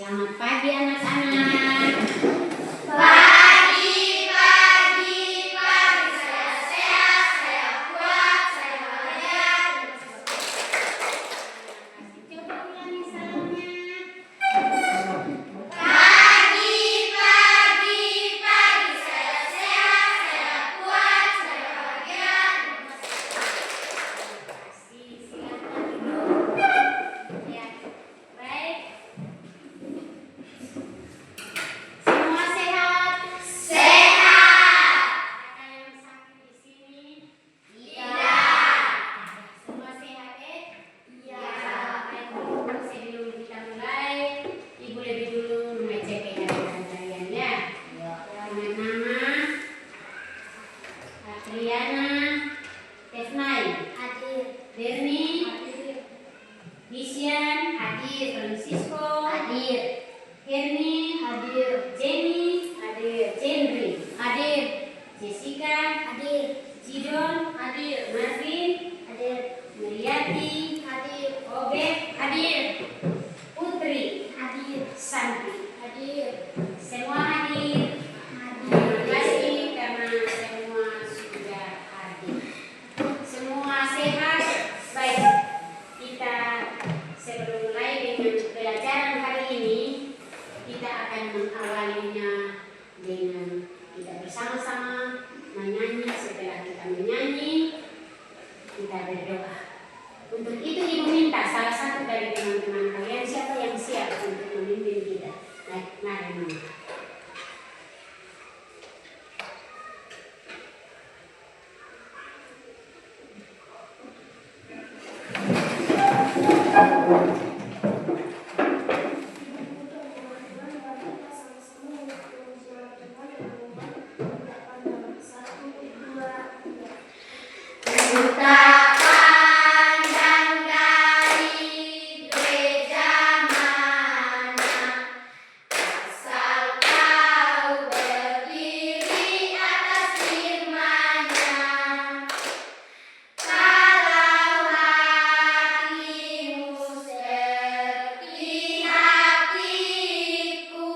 Selamat pagi anak-anak. Pagi, saya sehat, saya kuat, saya bahagia. Coba ulangi salamnya. Pagi, saya sehat, saya kuat, saya bahagia. Silakan duduk. Ya, baik. Semua sehat? Sehat. Ada yang sakit di sini? Tidak. Semua sehat, Iya. Baik, dulu sebelum kita mulai, Ibu lebih dulu mengecek kehadiran kalian ya. Dengan nama Adriana, Tefnai, Hadir. Berni, Hadir. Disian, hadir, Francisco, Hadir. Herni, Hadir. Jenny, Hadir. Cendri, Hadir. Jessica, Hadir. Cidon, Hadir. Marvin, Hadir. Meriati, Hadir. Obed, hadir, Putri, Hadir. Santi, Hadir. semua hadir. Terima Hadir. kasih karena semua sudah hadir. Semua sehat. Baik, kita sebelum mulai dengan pelajaran hari ini, kita akan mengawalinya dengan kita bersama-sama menyanyi. Setelah kita menyanyi, kita berdoa. Untuk itu Ibu minta salah satu dari teman-teman kalian, siapa yang siap untuk memimpin kita. Mari Mama. Kita pandang dari gereja mana, asal kau berdiri atas firman-Nya. Kalau hatimu seperti hatiku,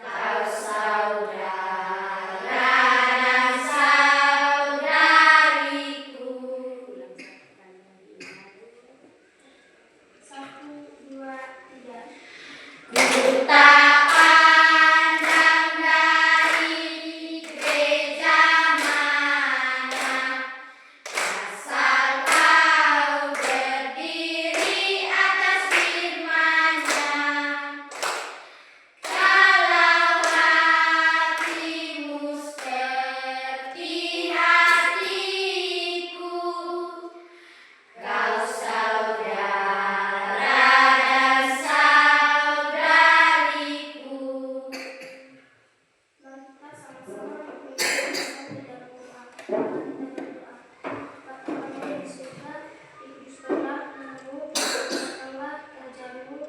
kau saudara dan saudariku. 1, 2, 3. Kita pandang dari gereja mana, asal kau berdiri atas firman-Nya. Kalau hatimu seperti hatiku, kau saudara dan saudariku. Mari kita sama-sama mengucapkan doa. Bapa kami di surga, dikuduskanlah namamu, datanglah kerajaan-Mu,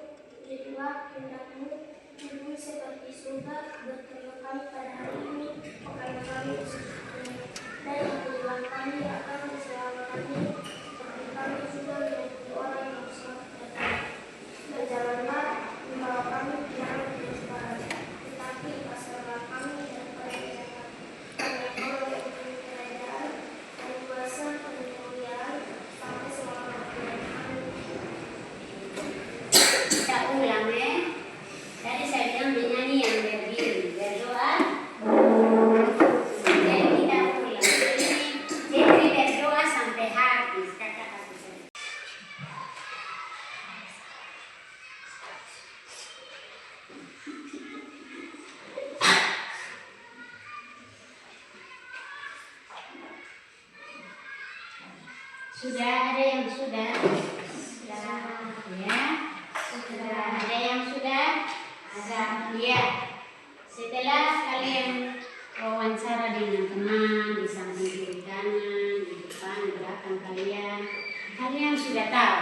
jadilah kehendak-Mu di bumi seperti surga. Berikanlah kami pada hari ini makanan kami secukupnya, dan ampunilah kami akan kesalahan kami, seperti kami juga mengampuni orang yang bersalah kepada kami. Dan janganlah membawa kami ke dalam penyusahan, tetapi lepaskanlah kami daripada yang jahat. Karena Kau yang mempunyai kerajaan dan kuasa dan kemuliaan sampai selama-lamanya. Amin. Kita ulang Tadi saya bilang menyanyi yang berdiri, berdoa. Jadi kita ulang. Jadi berdoa sampai habis. Kakak habis. Sudah ada yang sudah? Sudah, ya. Sudah ada yang sudah? Ada, ya. Setelah kalian wawancara dengan teman di samping kiri kanan, di depan, di belakang kalian sudah tahu.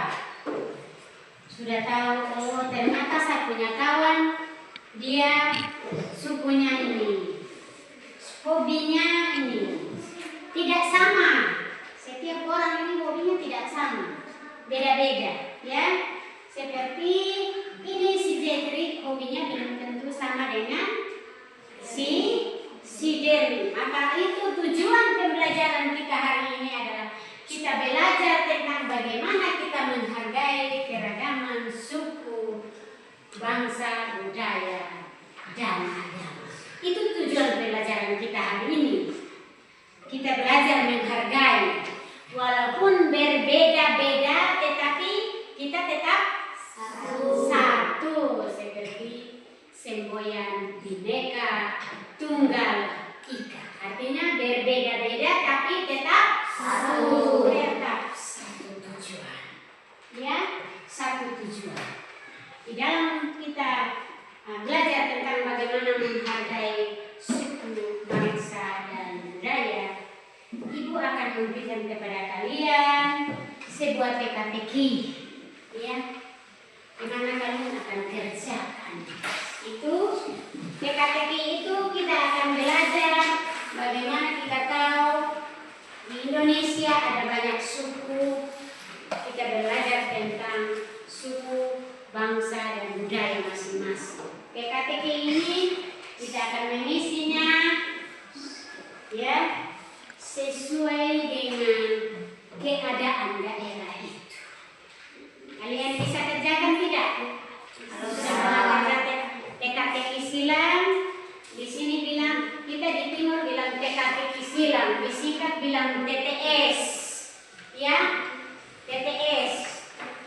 Sudah tahu, oh ternyata saya punya kawan, dia sukunya ini, hobinya ini. Tidak sama. Setiap orang ini hobinya tidak sama, beda-beda, ya. Seperti ini si JJ, satu tujuan. Di dalam kita belajar tentang bagaimana menghargai suku, bangsa, dan budaya, Ibu akan memberikan kepada kalian sebuah teka-teki, ya, di mana kalian akan kerjakan. Itu teka-teki itu kita akan belajar bagaimana kita tahu di Indonesia ada banyak suku. Kita belajar tentang suku, bangsa, dan budaya masing-masing. teka-teki ini kita akan mengisinya, ya, sesuai dengan keadaan daerah itu. Kalian bisa kerjakan tidak? Kalau sudah belajar teka-teki silang, di sini bilang, kita di timur bilang teka-teki silang, di Sikap bilang TTS, ya, TTS.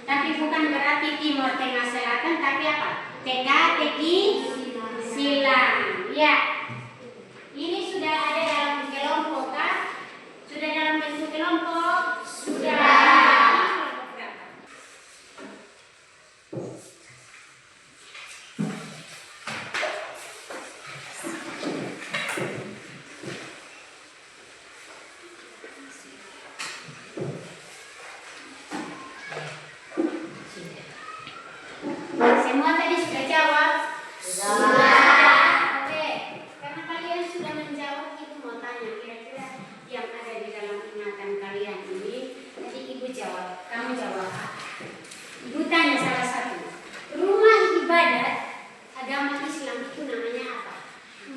Tapi bukan berarti Timur Tengah Selatan, tapi apa? Teka-teki silang, ya. Ini sudah ada dalam kelompok, kah? Sudah dalam bentuk kelompok? Sudah. Semua tadi sudah jawab? Sudah. Oke, karena kalian sudah menjawab, Ibu mau tanya kira-kira yang ada di dalam ingatan kalian ini. Tadi Ibu jawab, kamu jawab apa? Ibu tanya salah satu. Rumah ibadat agama Islam itu namanya apa?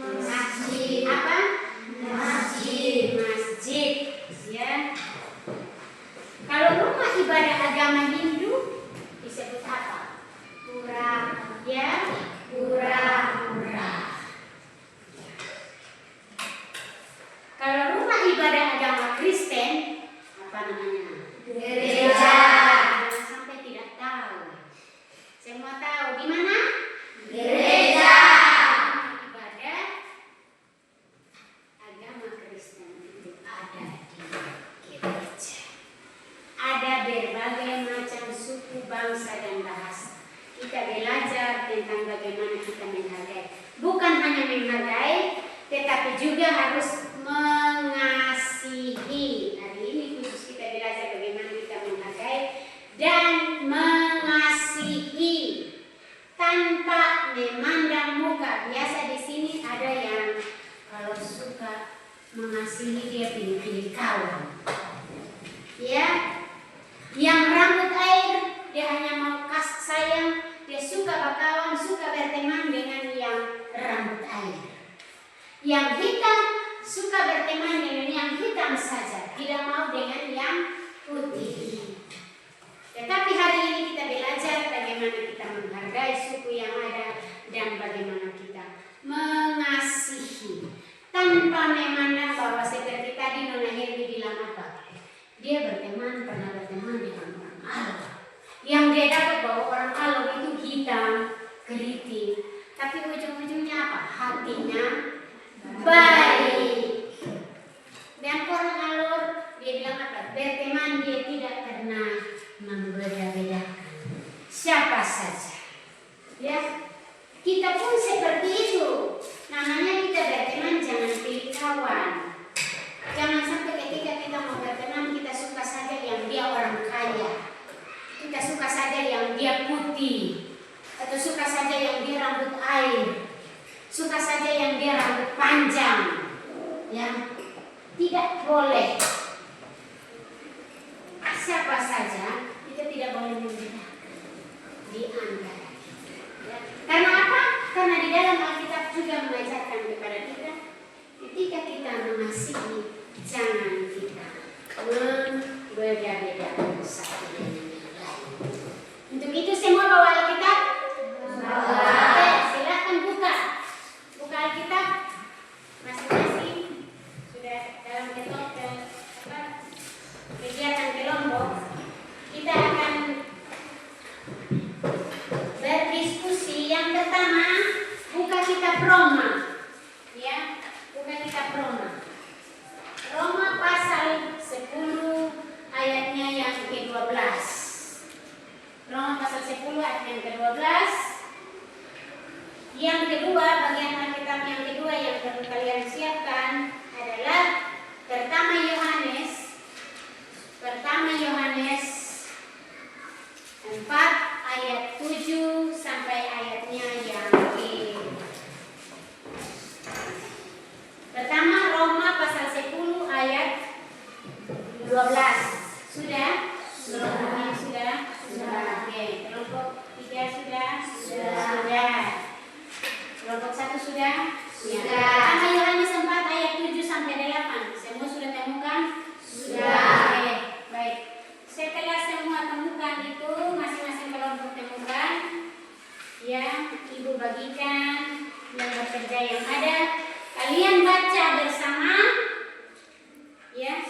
Masjid. Apa? Masjid. Masjid. Ya. Kalau rumah ibadah agama Hindu disebut apa? Pura, ya, pura-pura. Kalau rumah ibadah agama Kristen, apa namanya? Gereja. Jangan sampai tidak tahu. Semua tahu di mana? Gereja. Ibadah agama Kristen itu ada di gereja. Ada berbagai macam suku, bangsa, dan bahasa. Kita belajar tentang bagaimana kita menghargai. Bukan hanya menghargai, tetapi juga harus mengasihi. Hari ini khusus kita belajar bagaimana kita menghargai dan mengasihi tanpa memandang muka. Biasa di sini ada yang kalau suka mengasihi dia pilih-pilih kawan. Ya, yang rambut air dia hanya mau kasih sayang. Dia suka berkawan, suka berteman dengan yang rambut air. Yang hitam suka berteman dengan yang hitam saja, tidak mau dengan yang putih. Tetapi hari ini kita belajar bagaimana kita menghargai suku yang ada dan bagaimana kita mengasihi tanpa memandang bahwa seperti tadi Nona Herbi bilang apa? Dia pernah berteman dengan orang Allah. Yang dia dapat bahwa orang Allah itu hitam, keriting, tapi ujung-ujungnya apa? Hatinya baik. Dan orang alur dia bilang apa? Berteman dia tidak pernah membeda-bedakan siapa saja. Ya, kita pun seperti itu. Namanya kita berteman jangan pilih kawan. Jangan sampai ketika kita mau berteman kita suka saja yang dia orang kaya. Kita suka saja yang dia putih, atau suka saja yang dia rambut air, suka saja yang dia rambut panjang. Ya, tidak boleh. Siapa saja kita tidak boleh membedakan di antara kita. Ya. Karena apa? Karena di dalam Alkitab juga mengajarkan kepada kita, ketika kita mengasihi, jangan kita membeda-bedakan satu dengan yang lain. Untuk itu semua bawa Alkitab? Oke, silakan buka. Buka Alkitab. Masing-masing sudah dalam kegiatan kelompok. Kita akan Roma pasal 10 ayat yang ke-12. Yang kedua, bagian Alkitab yang kedua yang perlu kalian siapkan adalah pertama Yohanes 4 ayat 7 sampai ayatnya yang ke pertama Roma pasal 10 ayat 12. Sudah? Kelompoknya sudah? Oke. Kelompok 3 sudah? Sudah. Kelompok 1 sudah? Pertama Yohanes 4 ayat 7 sampai 8. Semua sudah temukan? Sudah. Oke, baik. Setelah semua temukan itu, masing-masing kelompok temukan, ya, ibu bagikan yang bekerja yang ada. Kalian baca bersama, ya.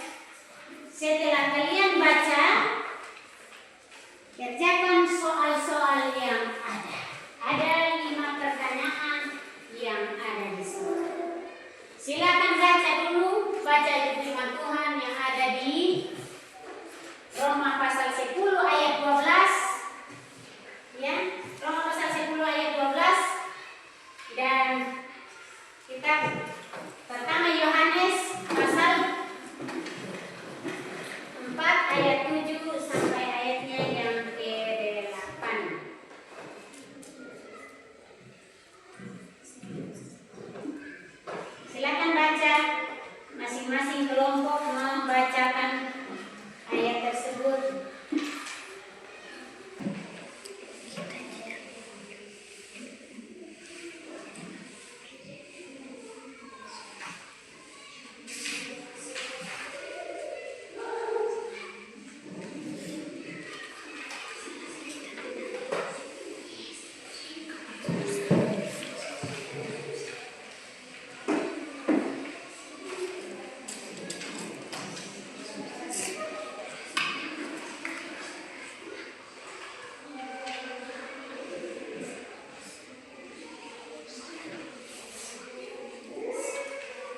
Setelah kalian baca, kerjakan soal-soal yang ada. Ada 5 pertanyaan yang ada di sini. Silakan baca dulu, baca itu firman Tuhan yang ada di Roma pasal 10 ayat 12. Ya, Roma pasal 10 ayat 12 dan kitab pertama Yohanes pasal 4 ayat 7 sampai ayatnya yang ke-8. Silakan baca, masing-masing kelompok membacakan ayat tersebut.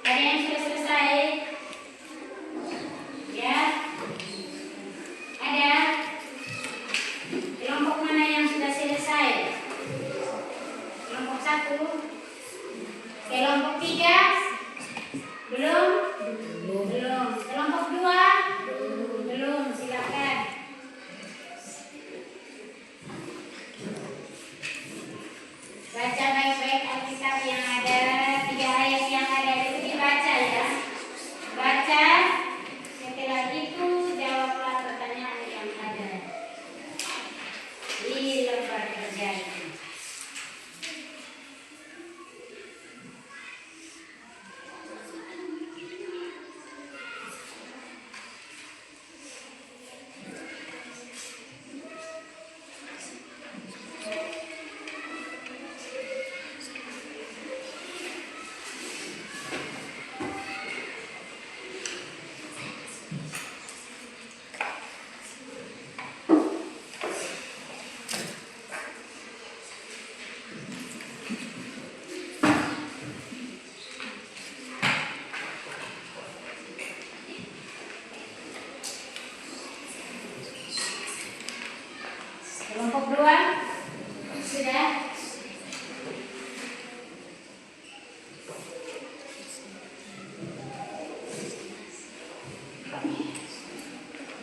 Ada yang sudah selesai? Ya. Ada? Kelompok mana yang sudah selesai? Kelompok 1? Kelompok 3? Belum? Belum. Kelompok 2? Belum. Silakan. Baca baik-baik Alkitab yang ada, 3 ayat yang ada itu dibaca ya. Baca, setelah itu jawablah pertanyaan yang ada di lembar kerja itu. Kelompok 2 sudah?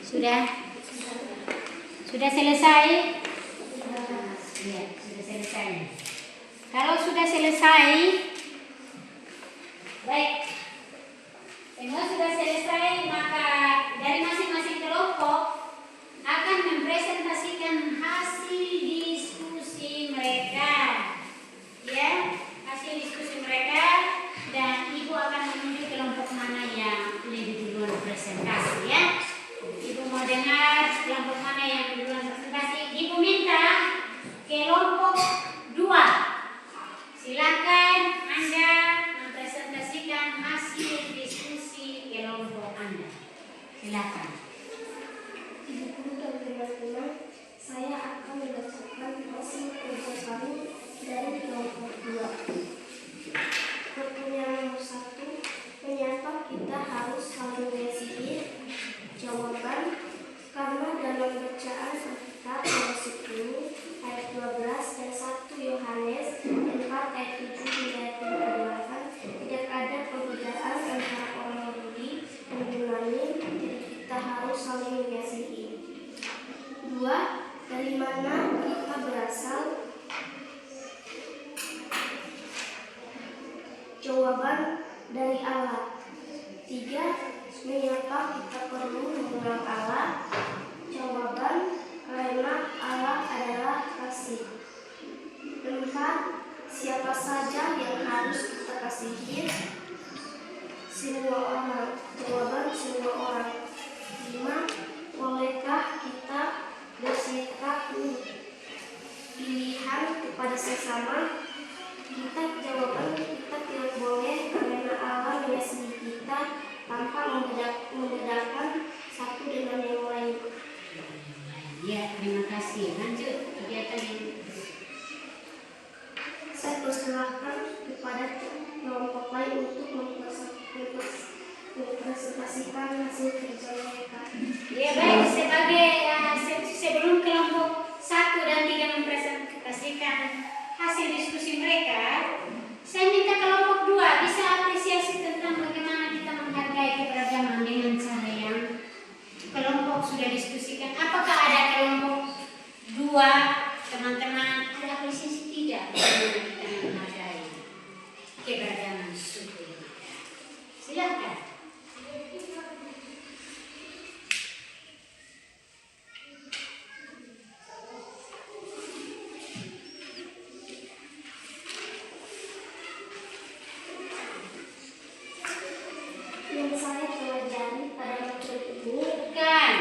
Sudah? Sudah selesai? Iya, sudah selesai. Kalau sudah selesai, baik. Semua sudah selesai, maka dari masing-masing kelompok akan mempresentasikan hasil diskusi mereka, ya, hasil diskusi mereka, dan ibu akan menunjuk kelompok mana yang lebih duluan presentasi, ya. Ibu mau dengar kelompok mana yang duluan presentasi? Ibu minta kelompok 2. Silakan Anda mempresentasikan hasil diskusi kelompok Anda. Silakan. Ibu guru dan teman-teman, saya akan membacakan hasil kerja kami dari kelompok 2. Pertanyaan nomor 1, mengapa kita harus saling mengisi? Jawaban, karena dalam bacaan Alkitab ayat 10 jawaban dari Allah. 3. Mengapa kita perlu mengenal Allah? Jawaban, karena Allah adalah kasih. 4. Siapa saja yang harus kita kasihi? Semua orang. Jawaban, semua orang. 5. Bolehkah kita bersikap pilihan kepada sesama? Jawaban, kita tidak boleh, karena Allah mengasihi kita tanpa membedakan satu dengan yang lain. Ya, terima kasih. Lanjut kegiatan ini. Saya persilahkan kepada kelompok lain untuk mempresentasikan hasil kerja mereka. Ya baik, sebagai sebelum kelompok 1 dan 3 mempresentasikan hasil diskusi mereka, saya minta kelompok 2 bisa apresiasi tentang bagaimana kita menghargai keberagaman dengan cara yang kelompok sudah diskusikan. Apakah ada kelompok 2 teman-teman ada apresiasi tidak bagaimana kita menghargai keberagaman suku ini? Silakan. Yang saya pelajari pada materi ini, Bukan.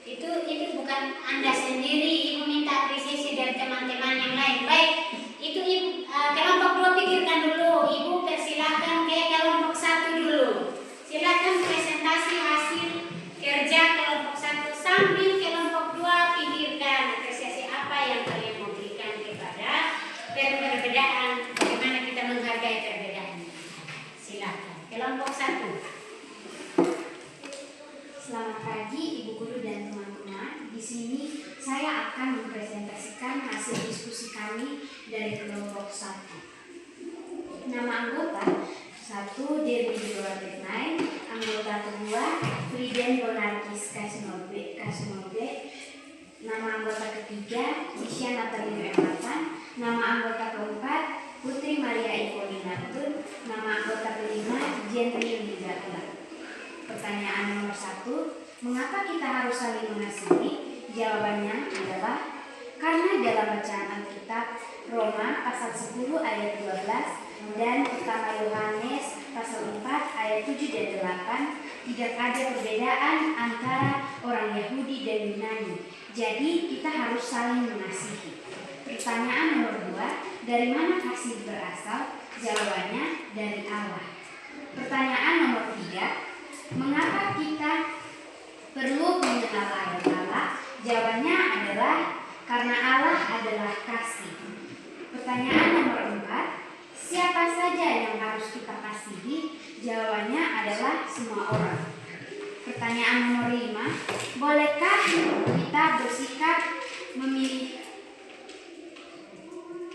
Itu bukan Anda sendiri. Ibu minta apresiasi dari teman-teman yang lain. Baik, itu Ibu kelompok 2 pikirkan dulu. Ibu persilahkan ke kelompok 1 dulu. Silakan presentasi hasil kerja kelompok 1 sambil kelompok 2 pikirkan apresiasi apa yang kalian mau berikan kepada perbedaan. Bagaimana kita menghargai perbedaan. Silakan. Kelompok 1. Selamat pagi Ibu Guru dan teman-teman. Di sini saya akan mempresentasikan hasil diskusi kami dari kelompok 1. Nama anggota 1 Dewi Dewatetnai, anggota kedua Friden Bonarkis Kasinobe. Nama anggota ketiga Isya Natalie Ematan, nama anggota keempat Putri Maria Ipolinatun, nama anggota kelima Jentri Ligatla. Pertanyaan nomor 1, mengapa kita harus saling mengasihi? Jawabannya adalah karena dalam bacaan Alkitab Roma pasal 10 ayat 12 dan pertama Yohanes pasal 4 ayat 7 dan 8 tidak ada perbedaan antara orang Yahudi dan Yunani. Jadi kita harus saling mengasihi. Pertanyaan nomor 2, dari mana kasih berasal? Jawabannya dari Allah. Pertanyaan nomor 3, mengapa kita perlu mengenal Allah? Jawabannya adalah karena Allah adalah kasih. Pertanyaan nomor 4, siapa saja yang harus kita kasihi? Jawabannya adalah semua orang. Pertanyaan nomor 5, bolehkah kita bersikap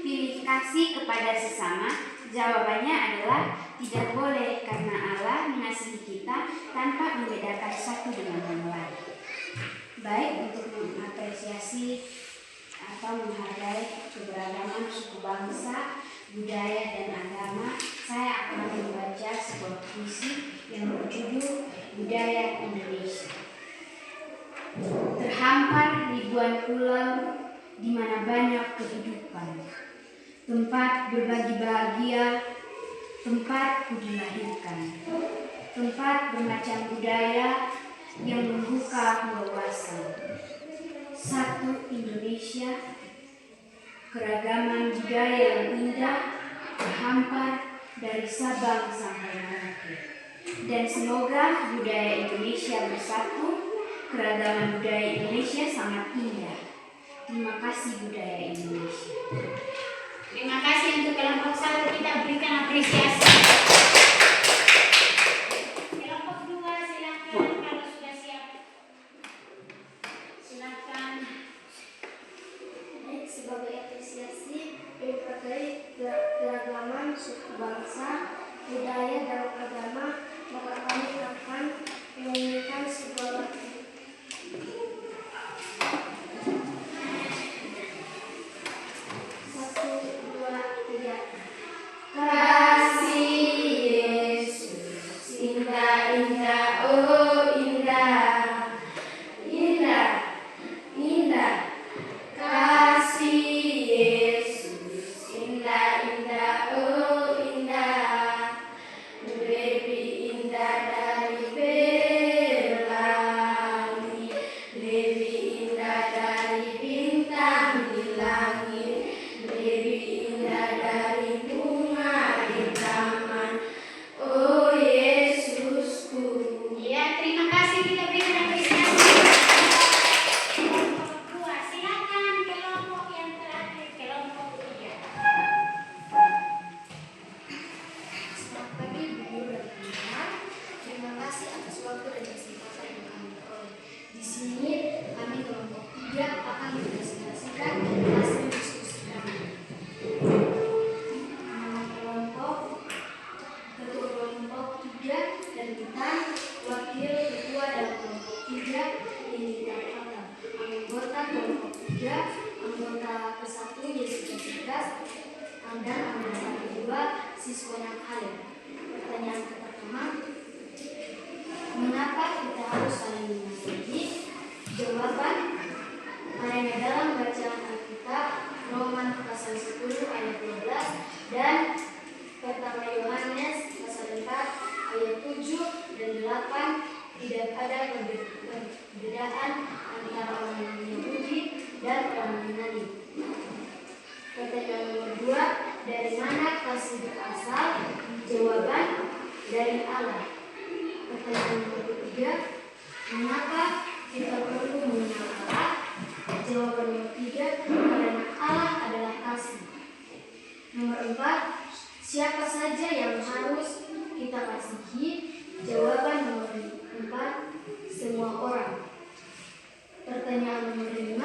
pilih kasih kepada sesama? Jawabannya adalah tidak boleh, karena Allah mengasihi kita tanpa membedakan satu dengan yang lain. Baik, untuk mengapresiasi atau menghargai keberagaman suku bangsa, budaya, dan agama, saya akan membaca sebuah puisi yang berjudul Budaya Indonesia. Terhampar ribuan pulau di mana banyak kehidupan, tempat berbagi bahagia, tempat ku dilahirkan, tempat bermacam budaya yang membuka wawasan. Satu Indonesia, keragaman budaya yang indah, terhampar dari Sabang sampai Merauke. Dan semoga budaya Indonesia bersatu, keragaman budaya Indonesia sangat indah. Terima kasih budaya Indonesia. Terima kasih untuk kelompok 1, kita berikan apresiasi. Kelompok 2 silakan kalau sudah siap. Silakan. baik, sebagai apresiasi menghargai keragaman suku bangsa, budaya, dan agama, maka kami akan menyanyikan sebuah lagu. Satu, dua, tiga. Kasih anggota ke-1 Jessica Cerdas dan anggota kedua Siskonya Khalid. Pertanyaan pertama, mengapa kita harus saling mengasihi? Jawaban, karena dalam bacaan Alkitab Roman pasal 10 ayat 12 dan pertama Yohanes pasal 4 ayat 7 dan 8 tidak ada perbedaan antara orang Yahudi dan orang Yunani. Pertanyaan nomor 2, dari mana kasih berasal? Jawaban, dari Allah. Pertanyaan nomor 3, mengapa kita perlu mengenal Allah? Jawaban nomor 3, karena Allah adalah kasih. Nomor 4, siapa saja yang harus kita kasihi? Jawaban nomor 4, semua orang. Pertanyaan nomor 5,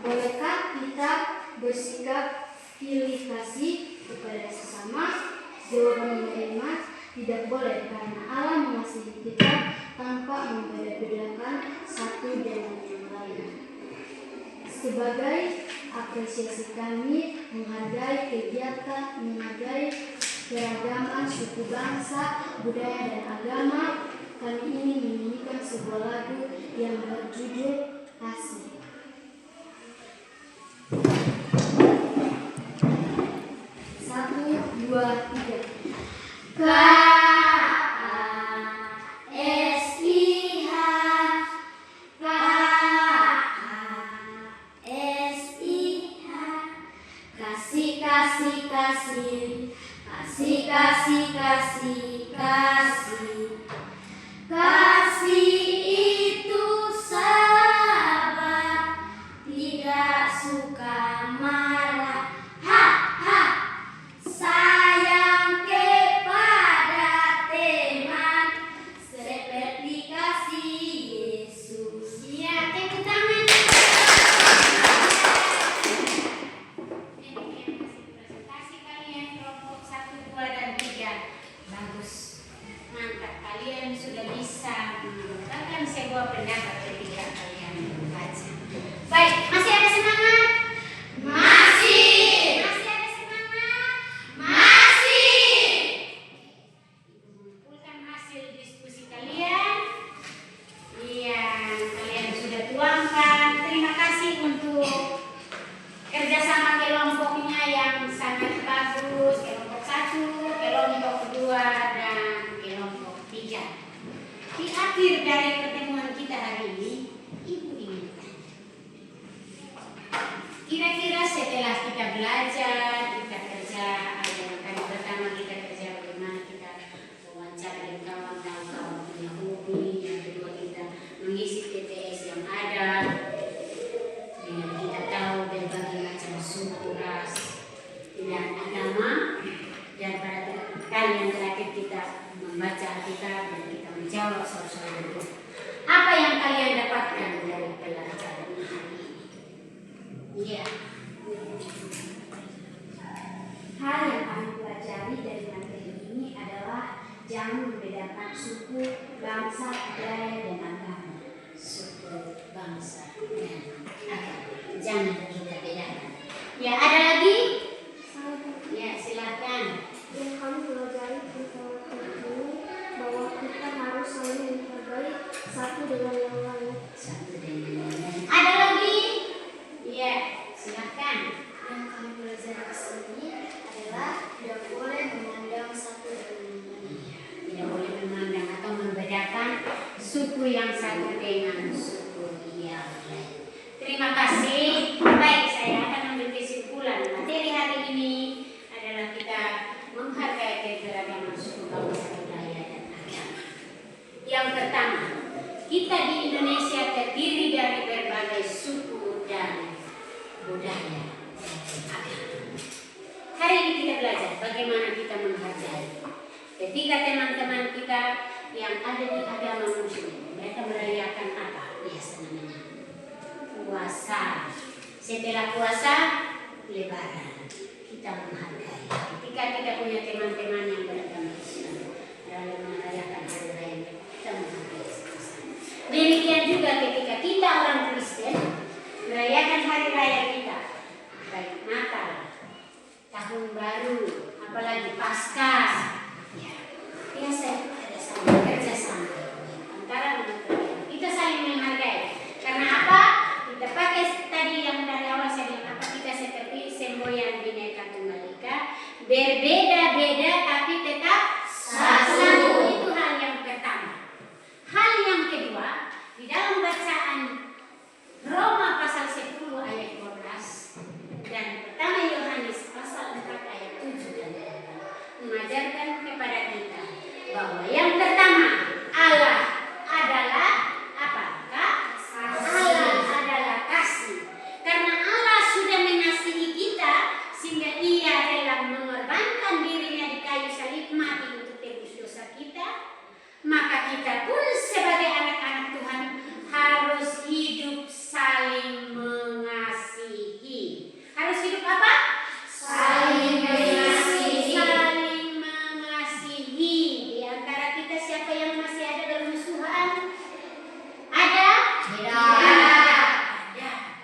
bolehkah kita bersikap pilih kasih kepada sesama? Jawaban nomor 5, tidak boleh, karena Allah mengasihi kita tanpa membeda-bedakan satu dengan yang lain. Sebagai apresiasi kami menghargai keragaman suku bangsa, budaya dan agama, kami ingin menyanyikan sebuah lagu yang berjudul Kasih. Satu, dua, tiga. Kasih itu sabar, tidak suka marah. Ha ha. Sayang kepada teman seperti kasih Yesus. Ya, tepuk tangan. Presentasi kalian kelompok 1, 2, dan 3. Bagus. Mantap, kalian sudah bisa mengungkapkan sebuah pendapat ketika kalian membaca. Baik, masih ada semangat? Masih. Masih ada semangat? Masih. Mengumpulkan hasil diskusi kalian yang kalian sudah tuangkan. Terima kasih untuk kerjasama kelompoknya yang sangat bagus. Kelompok 1, kelompok 2, dan kelompok 3. Di akhir dari pertemuan kita hari ini, Ibu ingin bertanya. Kira-kira setelah kita belajar, kita kerja, yang kali pertama kita kerja bagaimana kita wawancara dengan kawan-kawan punya hobi, yang kedua kita mengisi TTS yang ada, dengan kita tahu berbagai macam suku, ras, dan agama, dan pada kali yang terakhir kita membaca Alkitab dan kita menjawab soal-soal itu. Apa yang kalian dapatkan dari pelajaran hari ini? Iya. Hal yang kami pelajari dari materi ini adalah jangan membedakan suku, bangsa, budaya, dan agama. Suku, bangsa, dan agama. Jangan kita bedakan. Ya, ada lagi? Ya, silakan. Yang kami pelajari tentang ini bahwa kita harus saling menghargai satu dengan yang lain. Satu dengan yang lain. Ada lagi? Ya, silakan. Yang kami pelajari di sini adalah tidak boleh memandang satu dengan yang lain. Tidak boleh memandang atau membedakan suku yang satu dengan suku yang lain. Terima kasih. Baik, saya akan ambil kesimpulan. Materi hari ini adalah kita menghargai keberagaman suku, bangsa, budaya, dan agama. Yang pertama, kita di Indonesia terdiri dari berbagai suku dan budaya dan agama. Hari ini kita belajar bagaimana kita menghargai. Ketika teman-teman kita yang ada di agama Muslim, mereka merayakan apa? Biasa namanya puasa. Setelah puasa, Lebaran. Kita menghargai. Ketika kita punya teman-teman yang beragama Islam, dalam merayakan hari raya, kita menghargai sama-sama. Demikian juga ketika kita orang Kristen merayakan hari raya kita, Berbeda-beda tapi tetap satu. Itu hal yang pertama. Hal yang kedua, di dalam bacaan Roma pasal 10 ayat 12 dan pertama Yohanes pasal 4 ayat 7 dan 8 mengajarkan kepada kita bahwa yang pertama, Allah adalah apakah? Allah adalah kasih. Karena Allah sudah mengasihi kita sehingga Ia rela mengorbankan dirinya di kayu salib mati untuk tebus dosa kita, maka kita pun sebagai anak-anak Tuhan harus hidup saling mengasihi. Harus hidup apa? Saling mengasihi. Saling mengasihi. Di antara kita siapa yang masih ada bermusuhan? Ada? Tidak. Ada.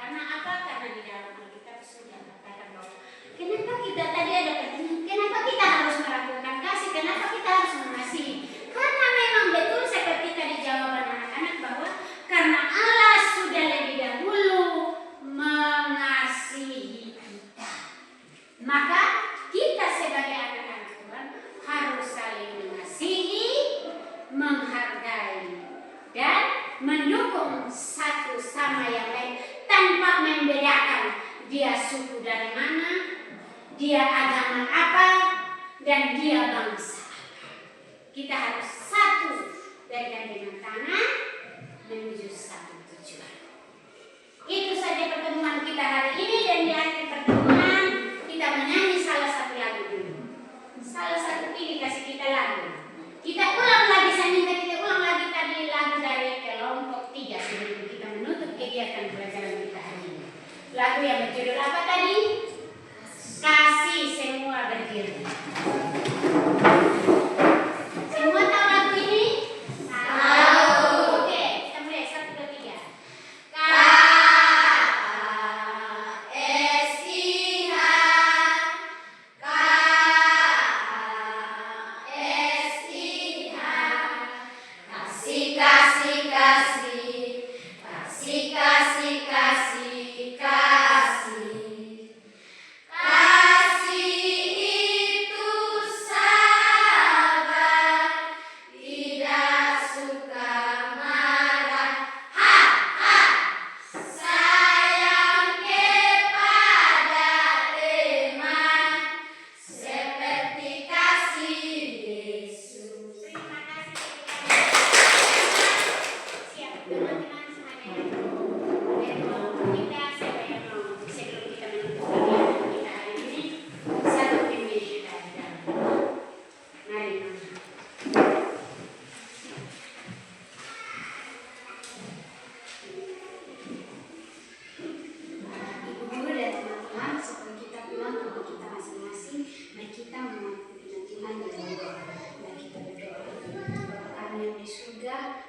Karena apa? Karena di dalam Alkitab sudah katakan bahwa kenapa kita tadi ada pertanyaan, kenapa kita harus melakukan kasih? Kenapa kita harus mengasihi? Karena memang betul seperti tadi jawaban anak-anak bahwa karena Allah sudah lebih dahulu mengasihi kita. Maka kita sebagai anak-anak Tuhan harus saling mengasihi, menghargai, dan mendukung satu sama yang lain tanpa membedakan dia suku dari mana, dia agama apa, dan dia bangsa apa. Kita harus satu bergandengan tangan menuju satu tujuan. Itu saja pertemuan kita hari ini, dan di akhir pertemuan kita menyanyi salah satu lagu dulu. Salah satu pilih kasih kita lagu. Kita ulang lagi, saya minta kita ulang lagi tadi lagu dari kelompok 3 sebelum kita menutup kegiatan pelajaran kita hari ini. Lagu yang berjudul apa tadi? Kasih semua berdiri. Semua tahu lagu ini? Tahu. Oke, kita mulai 1, 2, 3.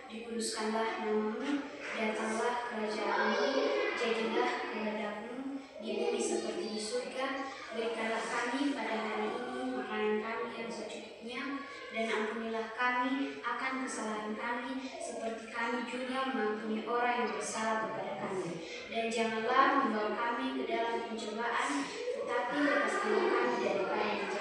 Dikuduskanlah namamu, datanglah kerajaanmu, jadilah kehendakmu di bumi seperti di surga. Berikanlah kami pada hari ini makanan kami yang secukupnya, dan ampunilah kami akan kesalahan kami, seperti kami juga mengampuni orang yang bersalah kepada kami. Dan janganlah membawa kami ke dalam pencobaan, tetapi lepaskanlah kami daripada yang jahat.